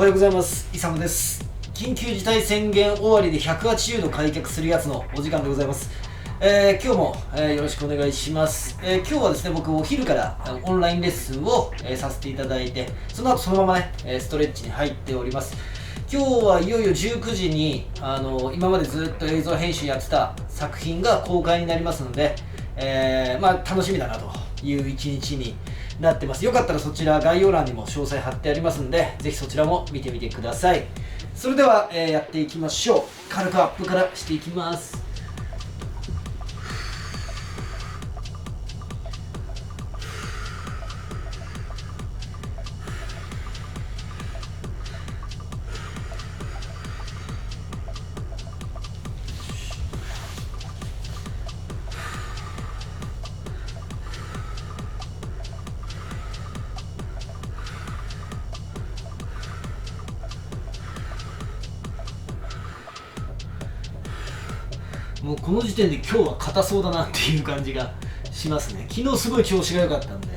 おはようございます。イサムです。緊急事態宣言終わりで180度開脚するやつのお時間でございます。今日も、よろしくお願いします。今日はですね、僕お昼からオンラインレッスンを、させていただいて、その後そのままね、ストレッチに入っております。今日はいよいよ19時に今までずっと映像編集やってた作品が公開になりますので、楽しみだなという一日になってます。よかったらそちら概要欄にも詳細貼ってありますので、ぜひそちらも見てみてください。それでは、やっていきましょう。軽くアップからしていきます。もうこの時点で今日は硬そうだなっていう感じがしますね。昨日すごい調子が良かったんで、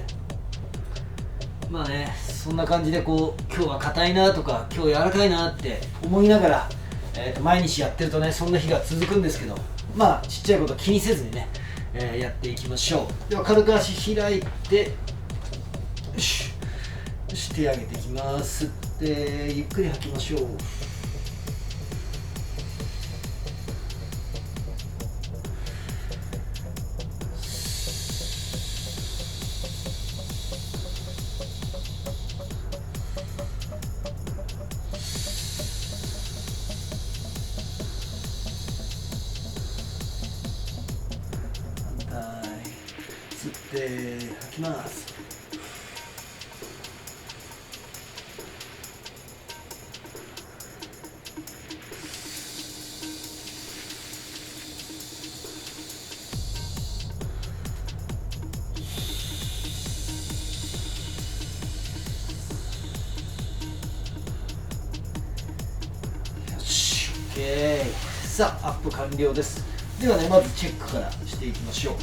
まあね、そんな感じで今日は硬いなとか今日柔らかいなって思いながら、毎日やってるとね、そんな日が続くんですけど、ちっちゃいこと気にせずにね、やっていきましょう。では軽く足開いて、よし手上げていきます。吸ってゆっくり吐きましょう。吸って吐きます。よし OK。 さあアップ完了です。ではね、まずチェックからしていきましょう。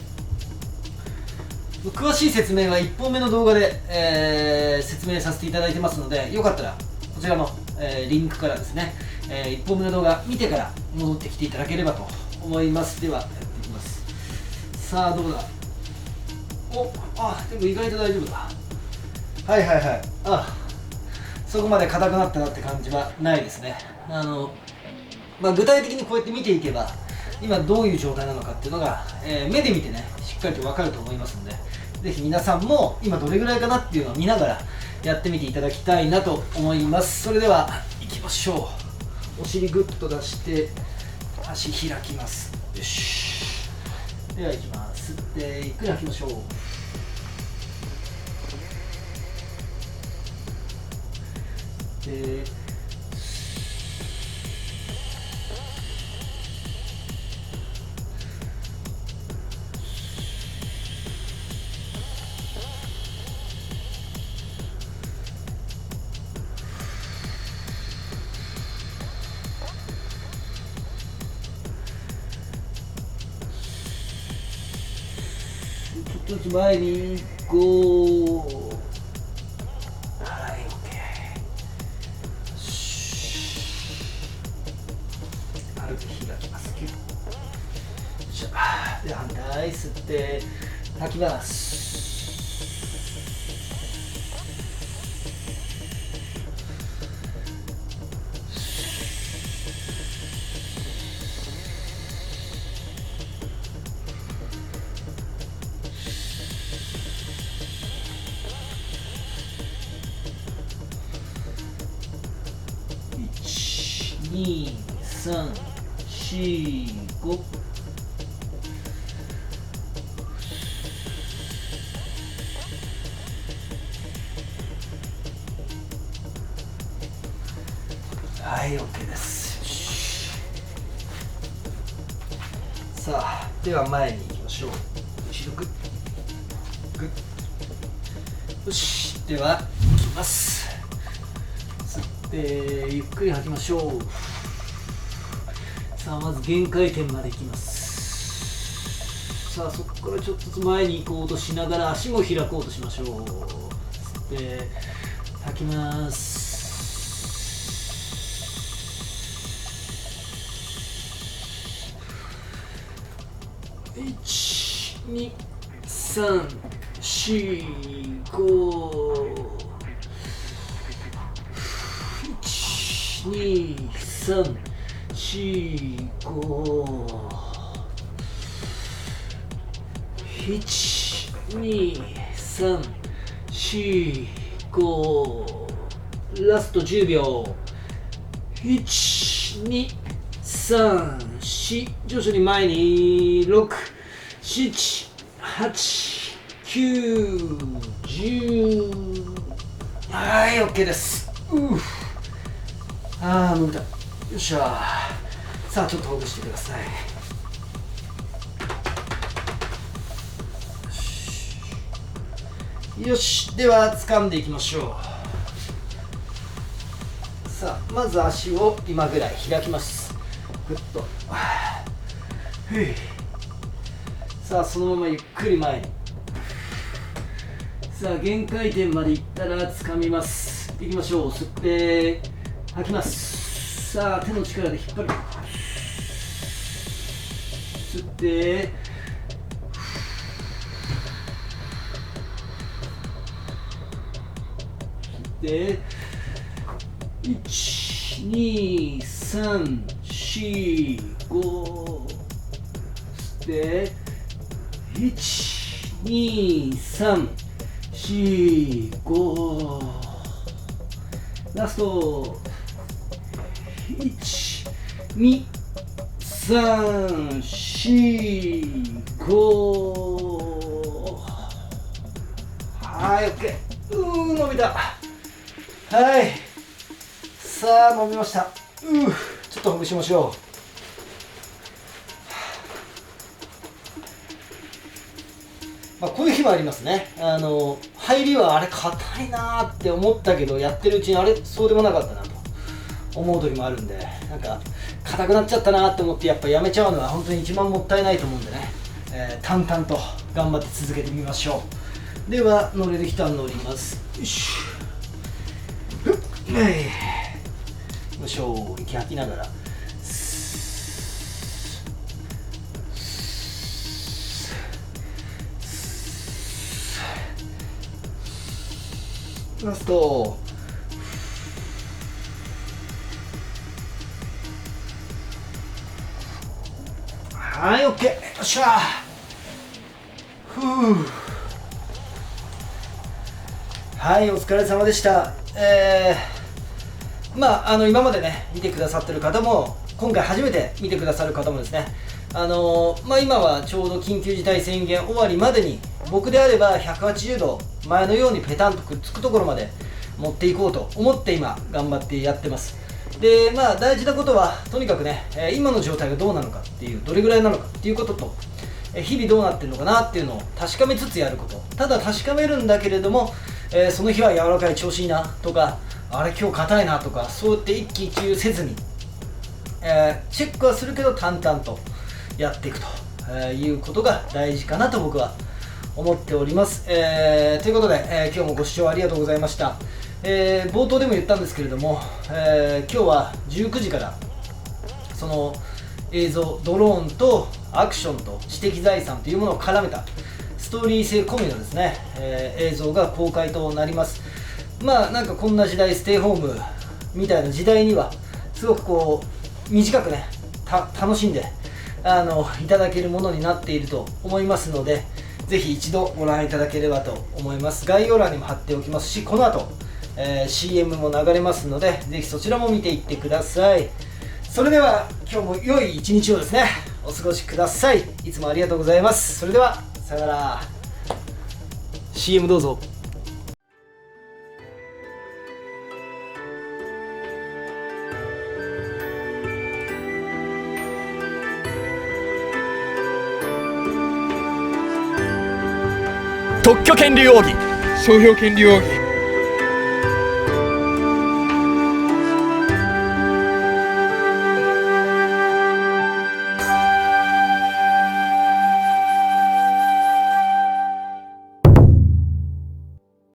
詳しい説明は1本目の動画で、説明させていただいてますので、よかったらこちらの、リンクからですね、1本目の動画見てから戻ってきていただければと思います。ではやっていきます。さあどうだ。でも意外と大丈夫だ。そこまで硬くなったなって感じはないですね。具体的にこうやって見ていけば今どういう状態なのかっていうのが、目で見てねしっかりと分かると思いますので、ぜひ皆さんも今どれぐらいかなっていうのを見ながらやってみていただきたいなと思います。それでは行きましょう。お尻グッと出して足開きます。よし、では行きます。吸ってゆっくり吐きましょう。ちょっとずつ前にこう、OK。 軽く開きます。で反対吸って吐きます。2、3、4、5。OK です。さあでは前に行きましょう。後ろグッグッ。よし、では行きます。吸ってゆっくり吐きましょう。さあまず限界点まで行きます。さあそこからちょっとずつ前に行こうとしながら足も開こうとしましょう。吸って吐きます。1、2、3、4、5、1、2、3、4、5、1、2、3、4、5、ラスト10秒。1、2、3、4、徐々に前に6、7、8、9、10。はい、OK です。伸びた。よっしゃ。さあ、ちょっとほぐしてください。よし、では掴んでいきましょう。さあ、まず足を今ぐらい開きます。ぐっと。さあ、そのままゆっくり前に。さあ、限界点までいったら掴みます。いきましょう。吸って吐きます。さあ、手の力で引っ張る。吸ってで1、2、3、4、5吸って1、2、3、4、5ラスト1、2、3、4、5はい、OK。伸びた。はい。さあ、伸びました。ちょっとほぐしましょう。こういう日もありますね。入りはあれ硬いなーって思ったけど、やってるうちにあれそうでもなかったなと思う時もあるんで、なんか硬くなっちゃったなーって思ってやっぱやめちゃうのは本当に一番もったいないと思うんでね、淡々と頑張って続けてみましょう。では乗れる人は乗ります。よし。よいしょ。息吐きながらラスト。はい、 OK。 よっしゃ。はい、お疲れ様でした。今までね見てくださってる方も今回初めて見てくださる方もですね、今はちょうど緊急事態宣言終わりまでに僕であれば180度前のようにペタンとくっつくところまで持っていこうと思って今頑張ってやってます。で大事なことはとにかくね、今の状態がどうなのかっていう、どれぐらいなのかっていうことと、日々どうなってるのかなっていうのを確かめつつやること。ただ確かめるんだけれども、その日は柔らかい調子いいなとか、あれ今日硬いなとか、そうやって一喜一憂せずに、チェックはするけど淡々とやっていくと、いうことが大事かなと僕は思っております。ということで、今日もご視聴ありがとうございました。冒頭でも言ったんですけれども、今日は19時からその映像、ドローンとアクションと知的財産というものを絡めたストーリー性込みのですね、映像が公開となります。なんかこんな時代、ステイホームみたいな時代にはすごくこう短くね楽しんでいただけるものになっていると思いますので、ぜひ一度ご覧いただければと思います。概要欄にも貼っておきますし、この後、CM も流れますので、ぜひそちらも見ていってください。それでは今日も良い一日をですねお過ごしください。いつもありがとうございます。それではさよなら。 CM どうぞ。特許権利奥義、商標権利用義、